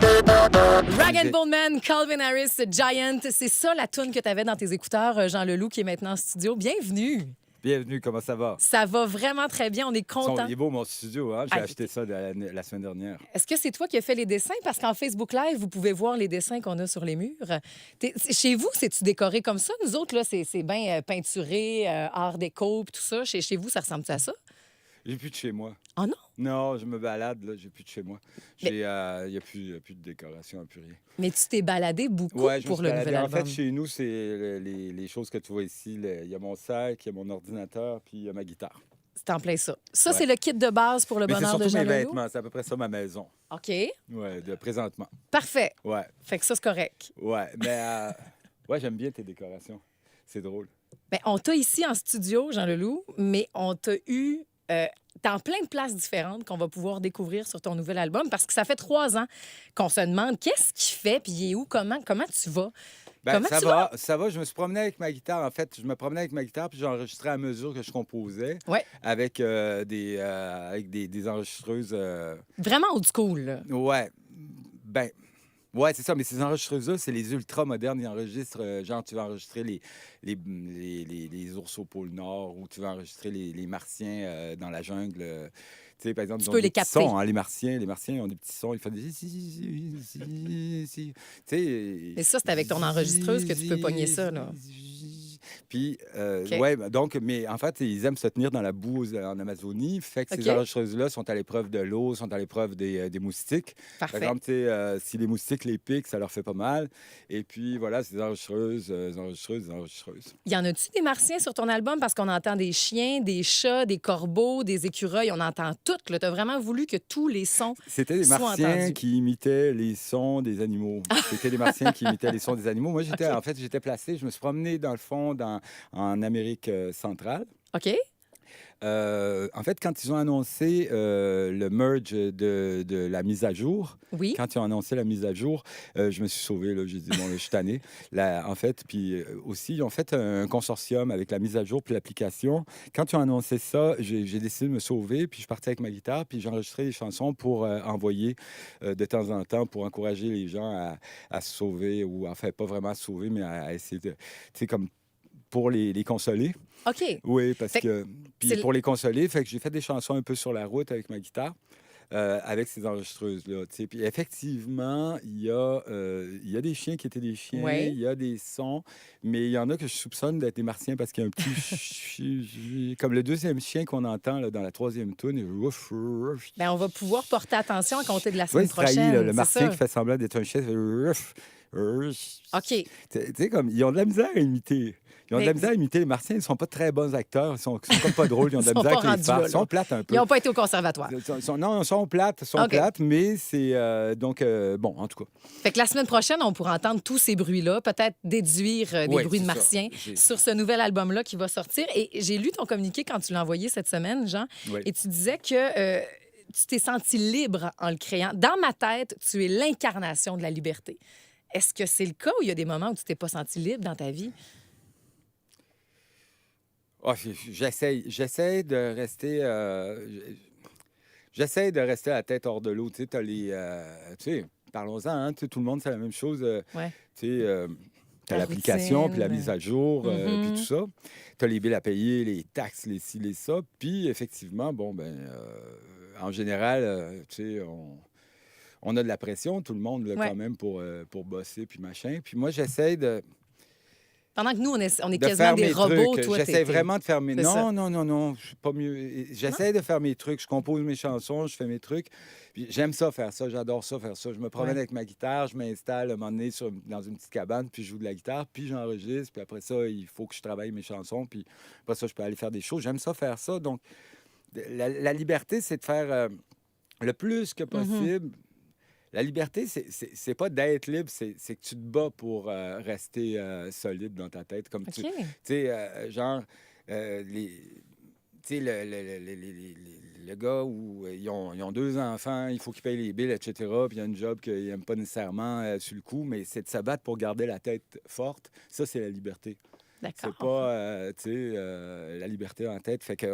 Rag and Bone Man, Calvin Harris, Giant. C'est ça la toune que tu avais dans tes écouteurs, Jean Leloup, qui est maintenant en studio. Bienvenue. Bienvenue, comment ça va? Ça va vraiment très bien. On est content. Il est beau, mon studio, hein? J'ai Ah, acheté ça la semaine dernière. Est-ce que c'est toi qui as fait les dessins? Parce qu'en Facebook Live, vous pouvez voir les dessins qu'on a sur les murs. Chez vous, c'est-tu décoré comme ça? Nous autres, là, c'est bien peinturé, art déco, puis tout ça. Chez vous, ça ressemble à ça? J'ai plus de chez moi. Oh non? Non, je me balade, là, j'ai plus de chez moi. Mais- Il n'y a plus de décoration, plus rien. Mais tu t'es baladé beaucoup Ouais, je me pour suis le baladé. nouvel En album. fait, chez nous, c'est les choses que tu vois ici. Il y a mon sac, il y a mon ordinateur, puis il y a ma guitare. C'est en plein ça. Ça, Ouais. c'est le kit de base pour le Mais c'est bonheur de surtout Jean mes Leloup? vêtements, c'est à peu près ça ma maison. OK. Ouais, présentement. Parfait. Ouais, Fait que ça, c'est correct. ouais. Mais ouais, j'aime bien tes décorations. C'est drôle. Bien, on t'a ici en studio, Jean Leloup, mais on t'a eu dans plein de places différentes qu'on va pouvoir découvrir sur ton nouvel album parce que ça fait 3 ans qu'on se demande qu'est-ce qu'il fait, puis il est où, comment tu vas? Ben, Comment ça tu va, ça va. Je me suis promené avec ma guitare. En fait, je me promenais avec ma guitare puis j'enregistrais à mesure que je composais Ouais. avec, des enregistreuses. Vraiment old school, là. Ouais. Ben, ouais, c'est ça. Mais ces enregistreuses-là, c'est les ultra modernes. Ils enregistrent, genre, tu vas enregistrer les ours au pôle Nord ou tu vas enregistrer les martiens dans la jungle. Tu sais, par exemple, Tu ils ont peux des les petits capter. sons, hein, les martiens, ils ont des petits sons, ils font des... Tu sais... Mais ça, c'est avec ton enregistreuse que tu peux pogner ça, là. Puis, OK. ouais, donc, mais en fait, ils aiment se tenir dans la boue en Amazonie. Fait que OK. ces enregistreuses-là sont à l'épreuve de l'eau, sont à l'épreuve des moustiques. Par Parfait. exemple, tu sais, si les moustiques les piquent, ça leur fait pas mal. Et puis, voilà, ces enregistreuses. Y en a-tu des martiens sur ton album? Parce qu'on entend des chiens, des chats, des corbeaux, des écureuils. On entend tout. Tu as vraiment voulu que tous les sons C'était des soient martiens entendus. qui imitaient les sons des animaux. C'était des martiens qui imitaient les sons des animaux. Moi, OK. en fait, j'étais placé, je me suis promené dans le fond en Amérique centrale. OK? En fait, quand ils ont annoncé le merge de la mise à jour, Oui. quand ils ont annoncé la mise à jour, je me suis sauvé. Là, j'ai dit, bon, là, je suis tanné. En fait, puis aussi, ils ont fait un consortium avec la mise à jour puis l'application. Quand ils ont annoncé ça, j'ai décidé de me sauver, puis je partais avec ma guitare, puis j'enregistrais des chansons pour envoyer de temps en temps pour encourager les gens à se sauver, ou enfin, pas vraiment à se sauver, mais à essayer de, tu sais, comme pour les consoler. OK. Oui, parce Fait que... Puis c'est- pour les consoler, fait que j'ai fait des chansons un peu sur la route avec ma guitare, avec ces enregistreuses-là. Tu sais. Puis effectivement, il y a des chiens qui étaient des chiens, Ouais. il y a des sons, mais il y en a que je soupçonne d'être des martiens parce qu'il y a un petit... comme le deuxième chien qu'on entend là, dans la troisième toune. Ouf, ouf. Bien, on va pouvoir porter attention à compter de la Tu vois, semaine il se trahit, prochaine. là, le c'est martien ça. qui fait semblant d'être un chien. Ouf, ouf. OK. Tu sais, comme, ils ont de la misère à imiter. Ils ont de Mais la misère à imiter les Martiens. Ils ne sont pas très bons acteurs. Ils sont comme pas drôles. Ils ont de la Ils sont misère pas avec rendus les farces. là, Ils sont là. plates un peu. Ils n'ont pas été au conservatoire. Non, ils sont plates, OK. mais c'est... donc, bon, en tout cas. Fait que la semaine prochaine, on pourra entendre tous ces bruits-là, peut-être déduire des Ouais, bruits de c'est ça. martiens J'ai- sur ce nouvel album-là qui va sortir. Et j'ai lu ton communiqué quand tu l'as envoyé cette semaine, Jean, Oui. et tu disais que tu t'es senti libre en le créant. Dans ma tête, tu es l'incarnation de la liberté. Est-ce que c'est le cas ou il y a des moments où tu t'es pas senti libre dans ta vie? Ah, j'essaie de rester... j'essaie de rester la tête hors de l'eau. Tu sais, t'as les... tu sais, parlons-en, hein, tu sais, tout le monde, c'est la même chose. Ouais. Tu sais... T'as La l'application, routine. puis la mise à jour, Mhm. puis tout ça. T'as les billes à payer, les taxes, les ci, les ça. Puis, effectivement, bon, ben, en général, tu sais, on a de la pression, tout le monde, là, Ouais. quand même, pour bosser, puis machin. Puis moi, j'essaie de Pendant que nous, on est de quasiment faire des mes robots, trucs. toi, J'essaie vraiment de faire mes... c'est ça. Non, je suis pas mieux. J'essaie de faire mes trucs. Je compose mes chansons, je fais mes trucs. Puis j'aime ça, faire ça. J'adore ça, faire ça. Je me promène Ouais. avec ma guitare, je m'installe un moment donné dans une petite cabane, puis je joue de la guitare, puis j'enregistre. Puis après ça, il faut que je travaille mes chansons. Puis après ça, je peux aller faire des shows. J'aime ça, faire ça. Donc, la liberté, c'est de faire le plus que possible. La liberté, c'est pas d'être libre, c'est que tu te bats pour rester solide dans ta tête. Comme OK. tu sais, genre, tu sais, le gars où ils ont 2 enfants, il faut qu'ils payent les billes, etc. Puis il y a une job qu'ils n'aiment pas nécessairement sur le coup, mais c'est de se battre pour garder la tête forte. Ça, c'est la liberté. D'accord. C'est pas, tu sais, la liberté en tête. Fait que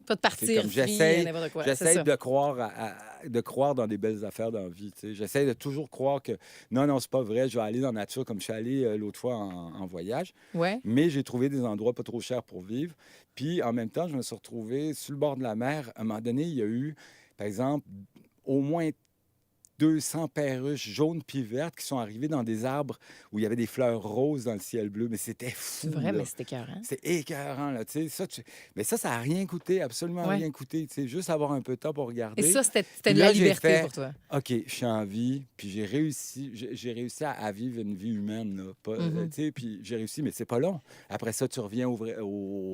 Pas de C'est partir comme free, j'essaie, n'importe quoi. C'est j'essaie ça. de croire de croire dans des belles affaires dans la vie. Tu sais. J'essaie de toujours croire que non, non, c'est pas vrai. Je vais aller dans la nature comme je suis allé l'autre fois en voyage. Ouais. Mais j'ai trouvé des endroits pas trop chers pour vivre. Puis en même temps, je me suis retrouvé sur le bord de la mer. À un moment donné, il y a eu, par exemple, au moins 200 perruches jaunes puis vertes qui sont arrivées dans des arbres où il y avait des fleurs roses dans le ciel bleu. Mais c'était fou, C'est vrai, là. mais c'était écœurant. C'est écœurant, là, tu sais. Mais ça n'a rien coûté, absolument Ouais. rien coûté. Tu sais, juste avoir un peu de temps pour Et regarder. ça, c'était Puis de la là, j'ai liberté fait, pour toi. OK, je suis en vie, puis j'ai réussi à vivre une vie humaine, là. Pas, Mhm. tu sais, puis j'ai réussi, mais c'est pas long. Après ça, tu reviens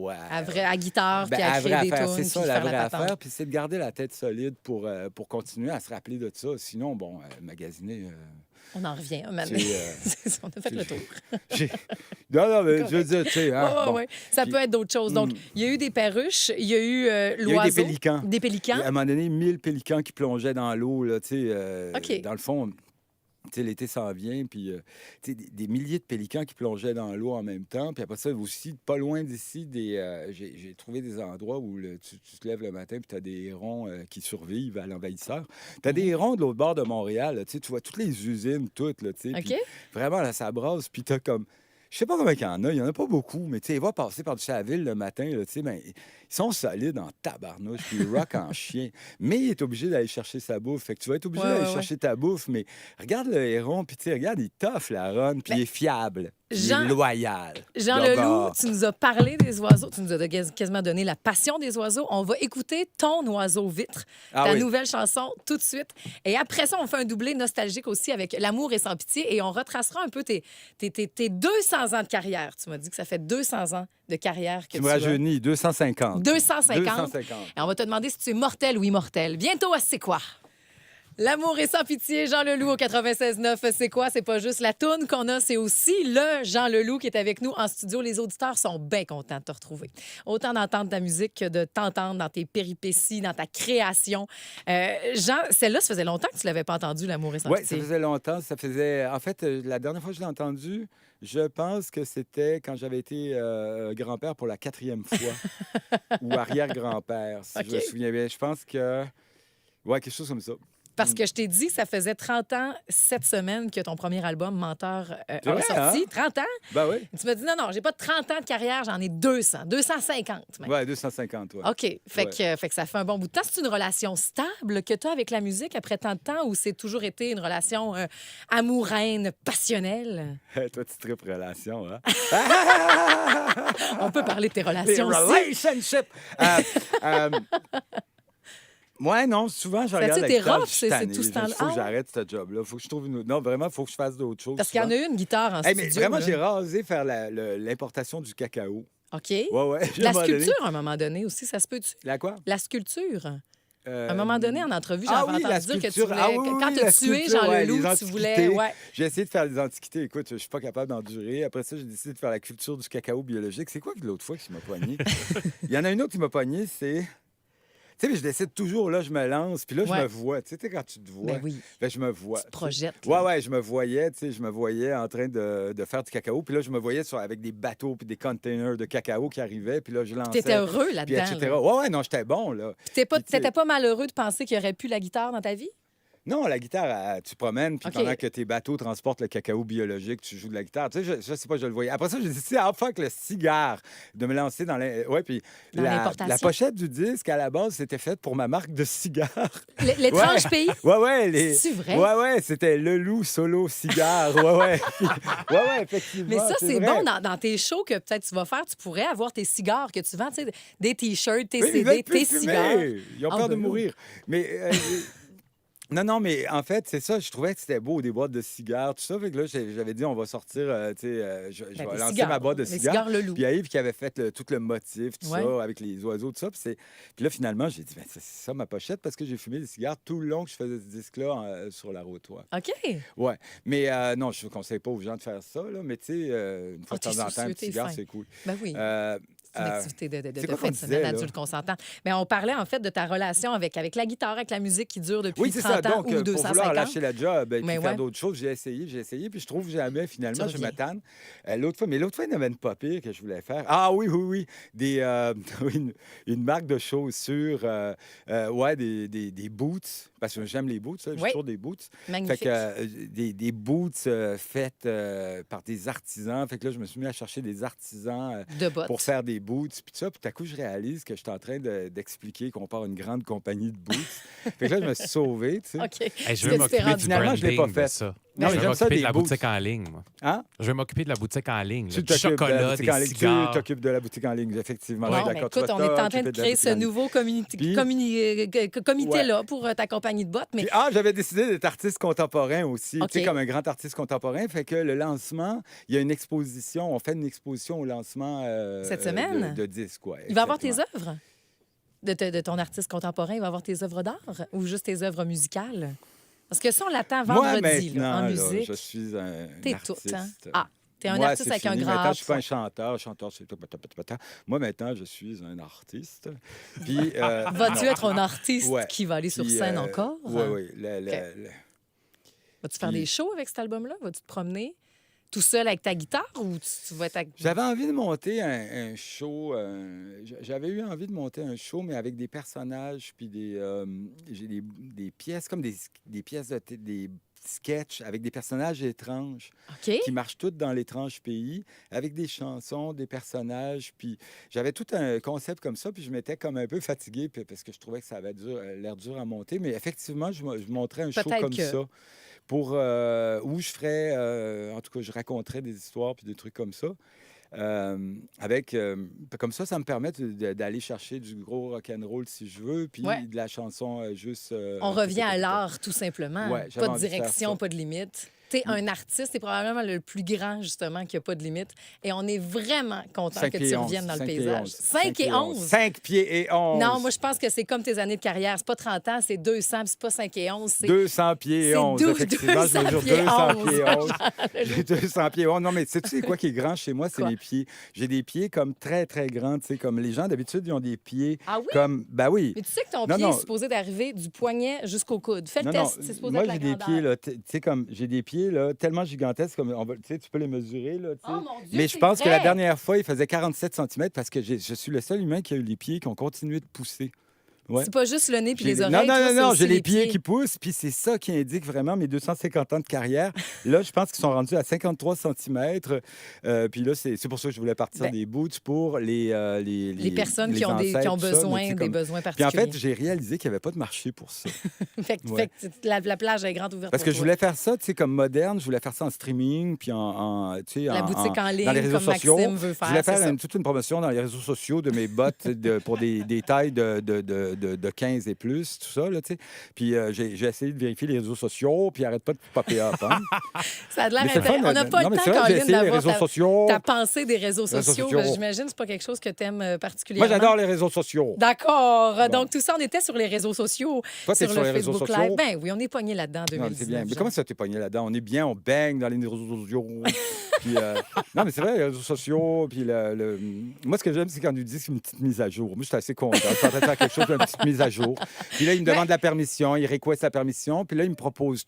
À guitare, ben, puis à à la vraie créer des affaire. tunes, C'est puis ça, la faire vraie la patente. affaire, puis c'est de garder la tête solide pour continuer à se rappeler de ça. Sinon, bon, magasiner... On en revient, c'est, maintenant. C'est ça, on a fait le c'est- tour. j'ai- non, non, mais je veux Correct. dire, tu sais, hein, Ouais, bon. ouais. Ça Puis- peut être d'autres choses. Donc, Mm. il y a eu des perruches, il y a eu Il y a eu des l'oiseau. pélicans. Des pélicans. À un moment donné, 1000 pélicans qui plongeaient dans l'eau, là, tu sais. OK. Dans le fond, tu sais, l'été s'en vient, puis tu sais, des milliers de pélicans qui plongeaient dans l'eau en même temps. Puis après ça, aussi, pas loin d'ici, j'ai trouvé des endroits où tu te lèves le matin, puis tu as des hérons qui survivent à l'envahisseur. Tu as des hérons de l'autre bord de Montréal, là, tu sais, tu vois toutes les usines, toutes, là, tu sais. OK. Puis vraiment, là, ça brasse, puis tu as comme... Je sais pas combien il y en a pas beaucoup, mais tu sais, ils vont passer par-dessus la ville le matin, là, tu sais, ben, ils sont solides en tabarnouche, puis ils rock en chien. Mais il est obligé d'aller chercher sa bouffe. Fait que tu vas être obligé Ouais, d'aller ouais, ouais. chercher ta bouffe, mais regarde le héron, puis tu sais, regarde, il toffe la run, puis Ben, il est fiable, puis il Jean- est loyal. Jean Le Leloup, gars. tu nous as parlé des oiseaux, tu nous as quasiment donné la passion des oiseaux. On va écouter Ton oiseau vitre, Ah ta oui. nouvelle chanson, tout de suite. Et après ça, on fait un doublé nostalgique aussi avec L'amour est sans pitié et on retracera un peu tes 200 ans de carrière. Tu m'as dit que ça fait 200 ans de carrière que Tu tu me as. rajeunis, 250. 250. 250. Et on va te demander si tu es mortel ou immortel. Bientôt à C'est quoi? L'amour est sans pitié, Jean Leloup au 96.9. C'est quoi? C'est pas juste la toune qu'on a, c'est aussi le Jean Leloup qui est avec nous en studio. Les auditeurs sont bien contents de te retrouver. Autant d'entendre ta musique que de t'entendre dans tes péripéties, dans ta création. Jean, celle-là, ça faisait longtemps que tu l'avais pas entendue, L'amour est sans Oui, ça pitié. faisait longtemps. Ça faisait... En fait, la dernière fois que je l'ai entendu, je pense que c'était quand j'avais été grand-père pour la 4e fois. Ou arrière-grand-père, si je me OK. souviens bien. Je pense que... Ouais, quelque chose comme ça. Parce que je t'ai dit que ça faisait 30 ans cette semaine que ton premier album, Menteur, C'est a vrai, sorti. hein? 30 ans? Ben oui. Et tu m'as dit, non, j'ai pas 30 ans de carrière, j'en ai 200, 250 même. Ouais, 250, ouais. OK. Fait que ça fait un bon bout de temps. C'est une relation stable que tu as avec la musique après tant de temps ou c'est toujours été une relation amoureuse, passionnelle? Toi, tu tripes relation, hein? On peut parler de tes Les relations aussi. relationships! Ouais, non, souvent, je Ça, regarde tu sais, la t'es guitare, rough, je suis c'est tanné. tout ce temps-là. Il faut que Ah ouais? j'arrête ce job-là. faut que je trouve une... Non, vraiment, il faut que je fasse d'autres choses. Parce qu'il y en a une guitare en Hey, mais studio. vraiment, là. j'ai rasé faire l'importation du cacao. OK. Ouais, ouais. La À un moment donné- sculpture, à un moment donné aussi, ça se peut-tu? La quoi? La sculpture. À Euh, un moment donné, en entrevue, ah j'avais oui, la entendu dire que tu sculpture. voulais... Ah oui, oui, quand oui, tu as la tué sculpture, Jean ouais, Leloup, les tu voulais... antiquités. Ouais. J'ai essayé de faire des antiquités. Écoute, je suis pas capable d'endurer. Après ça, j'ai décidé de faire la culture du cacao biologique. C'est quoi que l'autre fois qui m'a poigné? Il y en a une autre qui m'a poigné, c'est... Tu sais, mais je décide toujours, là, je me lance, puis là, je Ouais. me vois. Tu sais, quand tu te vois, Ben oui, ben, je me vois. tu te projettes. Ouais, là. ouais, je me voyais, tu sais, je me voyais en train de faire du cacao. Puis là, je me voyais avec des bateaux puis des containers de cacao qui arrivaient. Puis là, je lançais. T'étais heureux Puis là-dedans. etc. là. Ouais, ouais, non, j'étais bon, là. Puis Puis, tu sais- t'étais pas malheureux de penser qu'il y aurait plus la guitare dans ta vie? Non, la guitare, tu promènes, puis OK. pendant que tes bateaux transportent le cacao biologique, tu joues de la guitare. Tu sais, je sais pas, je le voyais. Après ça, j'ai décidé, enfin, avec le cigare, de me lancer dans ouais, puis Dans l'importation. la pochette du disque, à la base, c'était faite pour ma marque de cigares. L'étrange pays? Ouais, ouais. C'est vrai? Ouais, ouais, c'était Le Loup Solo Cigare. Ouais, ouais. Ouais, ouais, effectivement. Mais ça, c'est vrai. bon dans tes shows que peut-être tu vas faire. Tu pourrais avoir tes cigares que tu vends, tu sais, des T-shirts, tes Oui, ils CD, veulent plus tes fumer. cigares. Ils ont Ah, peur ben de là. mourir. Mais non, non, mais en fait, c'est ça. Je trouvais que c'était beau, des boîtes de cigares, tout ça. Fait que là, j'avais dit, on va sortir, tu sais, je Ben, vais des lancer cigares, ma boîte de les cigares. cigares Leloup. Puis il y a Yves qui avait fait tout le motif, tout Ouais. ça, avec les oiseaux, tout ça. Puis là, finalement, j'ai dit, ben, c'est ça ma pochette, parce que j'ai fumé des cigares tout le long que je faisais ce disque-là sur la route. Ouais. OK. Ouais. Mais non, je ne conseille pas aux gens de faire ça, là, mais tu sais, une fois Ah, de temps t'es en temps, un soucieux, petit t'es cigare, fin. c'est cool. Ben oui. C'est une activité c'est de quoi fin qu'on de semaine disait, là? adulte consentant. Mais on parlait en fait de ta relation avec la guitare, avec la musique qui dure depuis Oui, c'est ça. 30 ans Donc, ou pour 250. vouloir lâcher la job et Mais puis faire ouais. d'autres choses, j'ai essayé, puis je trouve jamais, Tu finalement, je reviens. m'attends. L'autre fois, il y en avait une pas pire que je voulais faire. Ah oui, oui, oui. Oui, une marque de chaussures, ouais, des boots, parce que j'aime les boots, ça, j'ai Oui, toujours des boots. Fait magnifique. que des boots faites par des artisans. Fait que là, je me suis mis à chercher des artisans De pour bottes. faire des boots, puis tout ça. Puis tout à coup, je réalise que je suis en train d'expliquer qu'on part une grande compagnie de boots. Fait que là, je me suis sauvé, tu sais. OK. Hey, je Parce veux que tu t'es m'occuper rendu du Finalement, je l'ai pas branding de fait. ça. Non, Je mais vais j'aime ça, m'occuper des de la boots. boutique en ligne, moi. Hein? Je vais m'occuper de la boutique en ligne. là, Tu du t'occupes de la chocolat, boutique des en ligne. Tu cigares. t'occupes de la boutique en ligne, effectivement. Je suis Bon, ben d'accord. Tu écoute, vas on est en train de t'occuper la créer boutique ce en ligne. nouveau Puis- comité-là pour ta compagnie de bottes. Mais Puis, j'avais décidé d'être artiste contemporain aussi, OK. tu sais, comme un grand artiste contemporain. Fait que le lancement, il y a une exposition, on fait une exposition au lancement Cette semaine? de disques, ouais. il va avoir tes exactement. œuvres de ton artiste contemporain. Il va avoir tes œuvres d'art ou juste tes œuvres musicales? Parce que ça, on l'attend Moi, vendredi là, en maintenant, là, musique. je suis un T'es artiste. tout, hein? Ah, t'es un Moi, artiste c'est avec un fini. grand Maintenant, A. je suis pas un chanteur. Chanteur, c'est tout. Moi, maintenant, je suis un artiste. Puis, Vas-tu non. être un artiste Ouais. qui va aller sur Puis, scène encore? Oui, oui. Vas-tu faire Puis- des shows avec cet album-là? Vas-tu te promener tout seul avec ta guitare ou tu vas être avec... J'avais envie de monter un show. J'avais eu envie de monter un show, mais avec des personnages, puis j'ai des pièces, comme des pièces, des sketchs avec des personnages étranges OK? qui marchent toutes dans l'étrange pays, avec des chansons, des personnages. Puis j'avais tout un concept comme ça, puis je m'étais comme un peu fatigué parce que je trouvais que ça avait l'air dur à monter. Mais effectivement, je monterais un show Peut-être comme que- ça. Où je ferais, en tout cas, je raconterais des histoires puis des trucs comme ça. Comme ça me permet d'aller chercher du gros rock'n'roll si je veux, puis Ouais. de la chanson juste. On revient à l'art, tout simplement. Ouais, j'avais pas de envie de faire direction, ça. pas de limite. T'es un artiste, t'es probablement le plus grand, justement, qui n'a pas de limite. Et on est vraiment content 5 que pieds tu 11, reviennes dans le 5 pieds paysage. 11, 5 et 11. 5 pieds et 11. Non, moi, je pense que c'est comme tes années de carrière. C'est pas 30 ans, c'est 200, puis c'est pas 5 et 11. C'est 200 pieds et c'est 11. Effectivement, je 200 mesure pieds 200 11. pieds 11. J'ai 200 pieds 11. Non, mais sais-tu c'est quoi qui est grand chez moi? C'est Quoi? les pieds. J'ai des pieds comme très, très grands. Tu sais, comme les gens, d'habitude, ils ont des pieds Ah oui? comme... Ben oui. Mais tu sais que ton Non, pied non. est supposé d'arriver du poignet jusqu'au coude. Fais le Non, test, c'est supposé moi, être la j'ai des grandeur. pieds, là, tu sais, comme, j'ai des pieds, là, tellement gigantesques, comme, tu sais, tu peux les mesurer, là, tu sais. Oh, mon Dieu, Mais je c'est pense que la vrai! dernière fois, il faisait 47 cm parce que je suis le seul humain qui a eu les pieds qui ont continué de pousser. Ouais. C'est pas juste le nez puis les J'ai- oreilles. Non, toi, non, c'est non, aussi j'ai les pieds qui poussent, puis c'est ça qui indique vraiment mes 250 ans de carrière. Là, je pense qu'ils sont rendus à 53 cm. Puis là, c'est pour ça que je voulais partir Ben, des boots pour les personnes qui ont ancêtres, qui ont tout ça, mais besoin, tu sais, des comme- besoins Puis en particuliers. fait, j'ai réalisé qu'il n'y avait pas de marché pour ça. Fait que la plage est grande ouverte Parce pour que je toi. voulais faire ça, tu sais, comme moderne. Je voulais faire ça en streaming, puis tu sais, La boutique en ligne, dans les réseaux comme sociaux. Maxime veut faire, Je voulais c'est faire ça. toute une promotion dans les réseaux sociaux de mes bottes pour des tailles de 15 et plus, tout ça, là, tu sais. Puis j'ai essayé de vérifier les réseaux sociaux, puis arrête pas de popper up, hein. Ça a de l'air Mais c'est le fun, intéressant. On n'a pas non, le mais temps, c'est vrai, j'ai Caroline, essayé les d'avoir réseaux sociaux. ta pensée des réseaux Réseaux sociaux. sociaux. Ben, j'imagine que c'est pas quelque chose que tu aimes particulièrement. Moi, j'adore les réseaux sociaux. D'accord. Bon. Donc, tout ça, on était sur les réseaux sociaux. Toi, t'es sur sur le les réseaux Facebook sociaux? Live. Ben oui, on est pogné là-dedans en Non, 2019. c'est bien. Mais Jean. comment ça t'es pogné là-dedans? On est bien, on baigne dans les réseaux sociaux. Puis, non, mais c'est vrai, les réseaux sociaux. Puis moi, ce que j'aime, c'est quand on nous dit que c'est une petite mise à jour. Moi, je suis assez content. Je suis en train de faire quelque chose d'une petite mise à jour. Puis là, il me demande la permission, il request la permission. Puis là, il me propose,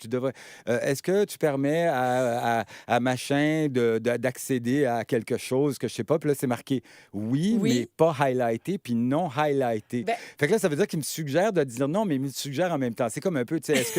est-ce que tu permets à machin d'accéder à quelque chose que je sais pas? Puis là, c'est marqué oui, Oui. mais pas highlighté, puis non highlighté. Ben- Fait que là, ça veut dire qu'il me suggère de dire non, mais il me suggère en même temps. C'est comme un peu, tu sais, est-ce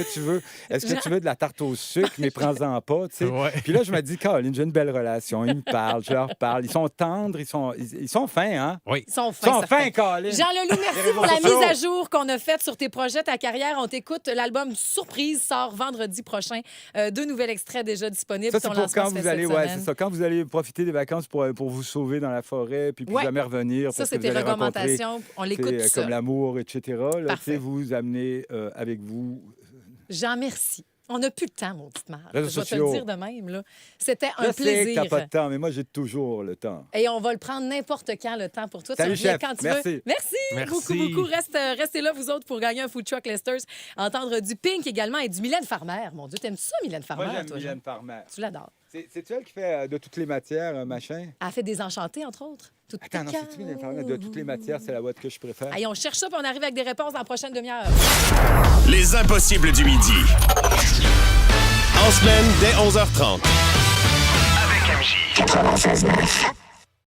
que tu veux de la tarte au sucre, mais prends-en pas, tu sais. Ouais. Puis là, je me dis, Caroline, j'ai une belle relation. Ils me parlent, je leur parle. Ils sont tendres, ils sont fins, hein? Oui. Ils sont Ils sont fins, fins, certains. Caroline. Jean Leloup, merci réseaux pour la sociaux. mise à jour qu'on a faite sur tes projets, ta carrière. On t'écoute. L'album Surprise sort vendredi prochain. 2 nouveaux extraits déjà disponibles. Ça, c'est Ton pour lancement quand se fait vous allez, cette ouais, semaine. c'est ça. Quand vous allez profiter des vacances pour vous sauver dans la forêt, puis plus Ouais. jamais revenir. Ça, parce que c'est vous tes allez rencontrer, recommandations. On l'écoute tu sais, tout ça. comme l'amour, etc. Là, tu Parfait. sais, vous amenez avec vous. Jean, merci. On n'a plus le temps, mon petit Marc. Je Réseaux vais te le sociaux. dire de même. Là. C'était Je un sais que plaisir. t'as pas de temps, mais moi, j'ai toujours le temps. Et on va le prendre n'importe quand, le temps pour toi. Salut, tu reviens chef. quand tu Merci. veux. Merci. Merci. Beaucoup. Restez là, vous autres, pour gagner un food truck Lester's. Entendre du Pink également et du Mylène Farmer. Mon Dieu, t'aimes ça, Mylène Farmer? Moi, j'aime toi, Mylène Jean? Farmer. Tu l'adores. C'est elle qui fait de toutes les matières, machin? Elle fait des enchantés, entre autres. Tout Attends, non, c'est-tu une infirmière de toutes les matières? C'est la boîte que je préfère. Allez, on cherche ça, puis on arrive avec des réponses dans la prochaine demi-heure. Les impossibles du midi. En semaine, dès 11h30. Avec MJ. 96.9.